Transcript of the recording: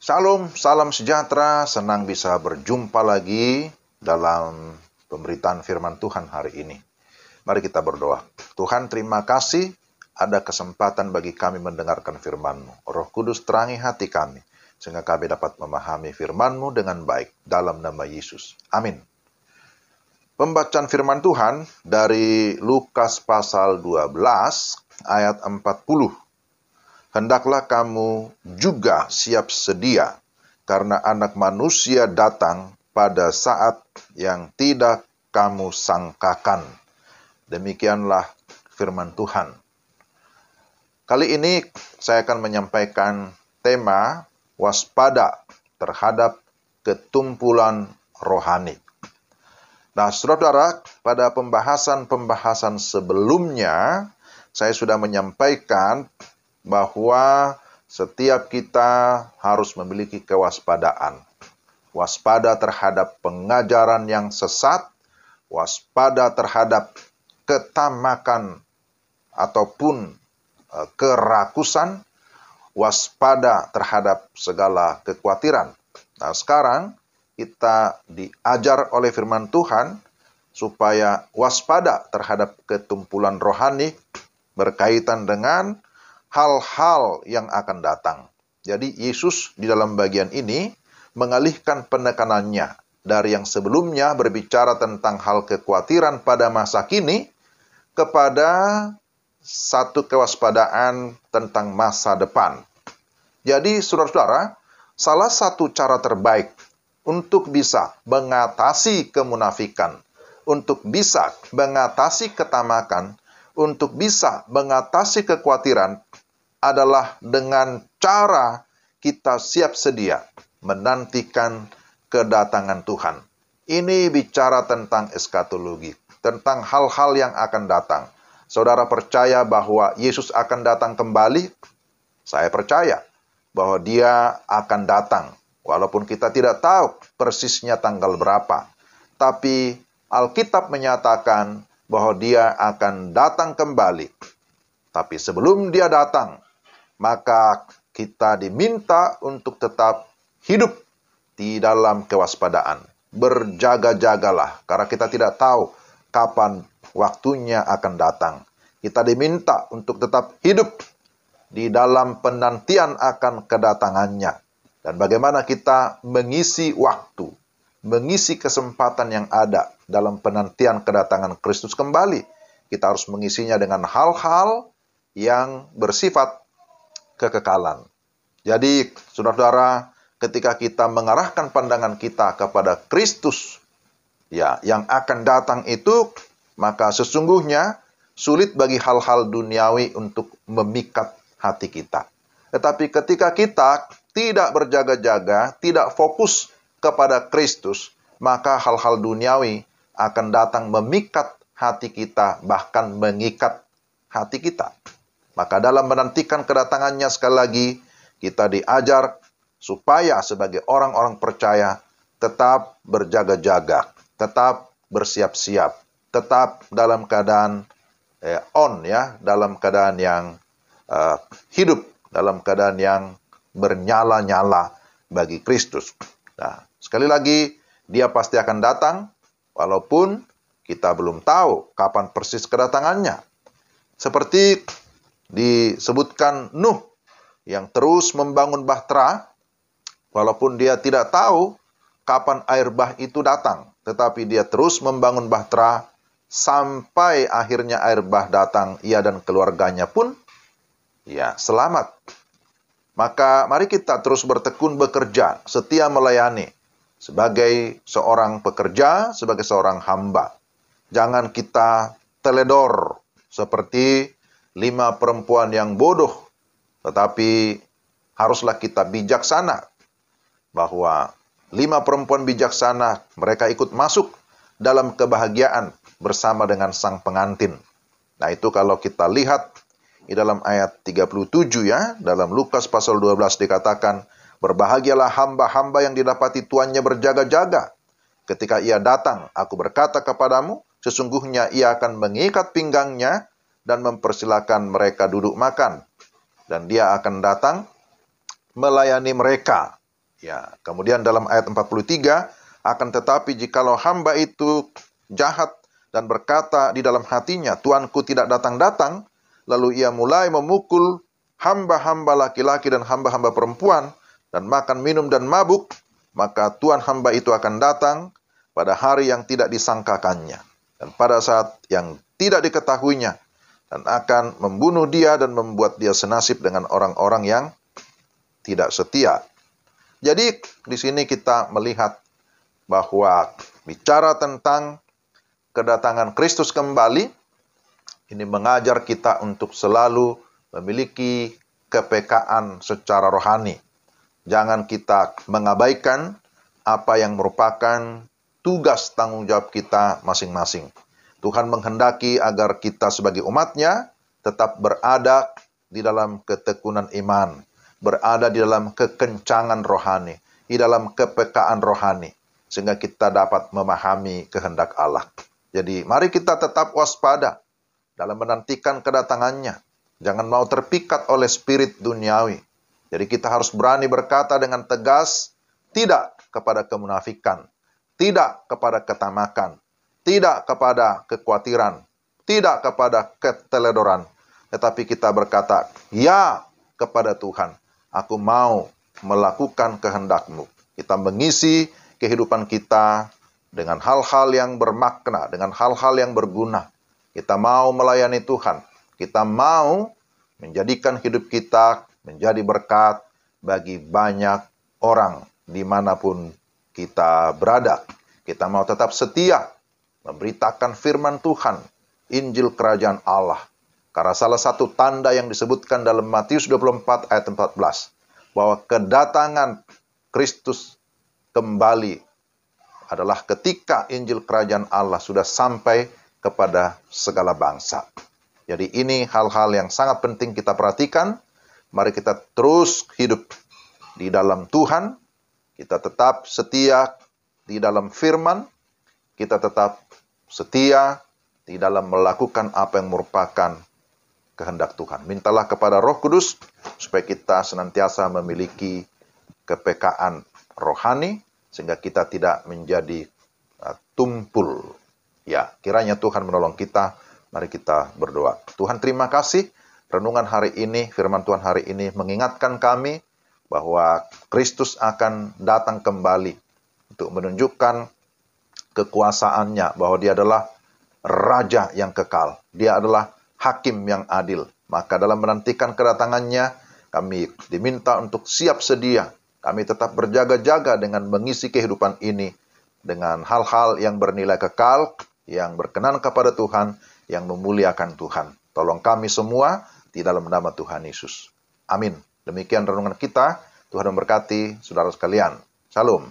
Shalom, salam sejahtera, senang bisa berjumpa lagi dalam pemberitaan firman Tuhan hari ini. Mari kita berdoa. Tuhan, terima kasih ada kesempatan bagi kami mendengarkan firman-Mu. Roh Kudus terangi hati kami, sehingga kami dapat memahami firman-Mu dengan baik dalam nama Yesus. Amin. Pembacaan firman Tuhan dari Lukas pasal 12 ayat 40. Hendaklah kamu juga siap sedia, karena anak manusia datang pada saat yang tidak kamu sangkakan. Demikianlah firman Tuhan. Kali ini saya akan menyampaikan tema waspada terhadap ketumpulan rohani. Nah, saudara, pada pembahasan sebelumnya, saya sudah menyampaikan bahwa setiap kita harus memiliki kewaspadaan. Waspada terhadap pengajaran yang sesat, waspada terhadap ketamakan ataupun kerakusan, waspada terhadap segala kekhawatiran. Nah, sekarang kita diajar oleh firman Tuhan supaya waspada terhadap ketumpulan rohani berkaitan dengan hal-hal yang akan datang. Jadi Yesus di dalam bagian ini mengalihkan penekanannya dari yang sebelumnya berbicara tentang hal kekhawatiran pada masa kini kepada satu kewaspadaan tentang masa depan. Jadi saudara-saudara, salah satu cara terbaik untuk bisa mengatasi kemunafikan, untuk bisa mengatasi ketamakan, untuk bisa mengatasi kekhawatiran adalah dengan cara kita siap sedia menantikan kedatangan Tuhan. Ini bicara tentang eskatologi, tentang hal-hal yang akan datang. Saudara percaya bahwa Yesus akan datang kembali? Saya percaya bahwa Dia akan datang. Walaupun kita tidak tahu persisnya tanggal berapa. Tapi Alkitab menyatakan bahwa Dia akan datang kembali. Tapi sebelum Dia datang, maka kita diminta untuk tetap hidup di dalam kewaspadaan. Berjaga-jagalah, karena kita tidak tahu kapan waktunya akan datang. Kita diminta untuk tetap hidup di dalam penantian akan kedatangannya. Dan bagaimana kita mengisi waktu, mengisi kesempatan yang ada dalam penantian kedatangan Kristus kembali. Kita harus mengisinya dengan hal-hal yang bersifat kekekalan. Jadi, saudara-saudara, ketika kita mengarahkan pandangan kita kepada Kristus, ya, yang akan datang itu, maka sesungguhnya sulit bagi hal-hal duniawi untuk memikat hati kita. Tetapi ketika kita tidak berjaga-jaga, tidak fokus kepada Kristus, maka hal-hal duniawi akan datang memikat hati kita, bahkan mengikat hati kita. Maka dalam menantikan kedatangannya sekali lagi, kita diajar supaya sebagai orang-orang percaya tetap berjaga-jaga, tetap bersiap-siap, tetap dalam keadaan dalam keadaan yang hidup, dalam keadaan yang bernyala-nyala bagi Kristus. Nah, sekali lagi, Dia pasti akan datang, walaupun kita belum tahu kapan persis kedatangannya. Seperti disebutkan Nuh yang terus membangun bahtera, walaupun dia tidak tahu kapan air bah itu datang, tetapi dia terus membangun bahtera sampai akhirnya air bah datang, ia dan keluarganya pun selamat. Maka mari kita terus bertekun bekerja, setia melayani sebagai seorang pekerja, sebagai seorang hamba. Jangan kita teledor seperti 5 perempuan yang bodoh, tetapi haruslah kita bijaksana, bahwa 5 perempuan bijaksana, mereka ikut masuk dalam kebahagiaan bersama dengan sang pengantin. Nah, itu kalau kita lihat di dalam ayat 37 dalam Lukas pasal 12 dikatakan, berbahagialah hamba-hamba yang didapati tuannya berjaga-jaga. Ketika ia datang, aku berkata kepadamu, sesungguhnya ia akan mengikat pinggangnya dan mempersilakan mereka duduk makan. Dan dia akan datang melayani mereka. Ya, kemudian dalam ayat 43, akan tetapi jikalau hamba itu jahat dan berkata di dalam hatinya, Tuanku tidak datang-datang, lalu ia mulai memukul hamba-hamba laki-laki dan hamba-hamba perempuan, dan makan, minum, dan mabuk, maka Tuan hamba itu akan datang pada hari yang tidak disangkakannya, dan pada saat yang tidak diketahuinya, dan akan membunuh dia dan membuat dia senasib dengan orang-orang yang tidak setia. Jadi di sini kita melihat bahwa bicara tentang kedatangan Kristus kembali, ini mengajar kita untuk selalu memiliki kepekaan secara rohani. Jangan kita mengabaikan apa yang merupakan tugas tanggung jawab kita masing-masing. Tuhan menghendaki agar kita sebagai umatnya tetap berada di dalam ketekunan iman, berada di dalam kekencangan rohani, di dalam kepekaan rohani, sehingga kita dapat memahami kehendak Allah. Jadi mari kita tetap waspada dalam menantikan kedatangannya. Jangan mau terpikat oleh spirit duniawi. Jadi kita harus berani berkata dengan tegas, tidak kepada kemunafikan, tidak kepada ketamakan, tidak kepada kekhawatiran, tidak kepada keteledoran. Tetapi kita berkata, ya kepada Tuhan. Aku mau melakukan kehendak-Mu. Kita mengisi kehidupan kita dengan hal-hal yang bermakna, dengan hal-hal yang berguna. Kita mau melayani Tuhan. Kita mau menjadikan hidup kita menjadi berkat bagi banyak orang dimanapun kita berada. Kita mau tetap setia memberitakan firman Tuhan, Injil Kerajaan Allah. Karena salah satu tanda yang disebutkan dalam Matius 24 ayat 14, bahwa kedatangan Kristus kembali adalah ketika Injil Kerajaan Allah sudah sampai kepada segala bangsa. Jadi ini hal-hal yang sangat penting kita perhatikan. Mari kita terus hidup di dalam Tuhan. Kita tetap setia di dalam firman. Kita tetap setia di dalam melakukan apa yang merupakan kehendak Tuhan. Mintalah kepada Roh Kudus supaya kita senantiasa memiliki kepekaan rohani sehingga kita tidak menjadi tumpul. Ya, kiranya Tuhan menolong kita. Mari kita berdoa. Tuhan, terima kasih. Renungan hari ini, firman Tuhan hari ini mengingatkan kami bahwa Kristus akan datang kembali untuk menunjukkan kekuasaannya, bahwa dia adalah Raja yang kekal. Dia adalah Hakim yang adil. Maka dalam menantikan kedatangannya, kami diminta untuk siap sedia. Kami tetap berjaga-jaga dengan mengisi kehidupan ini dengan hal-hal yang bernilai kekal, yang berkenan kepada Tuhan, yang memuliakan Tuhan. Tolong kami semua di dalam nama Tuhan Yesus. Amin. Demikian renungan kita. Tuhan memberkati saudara sekalian. Shalom.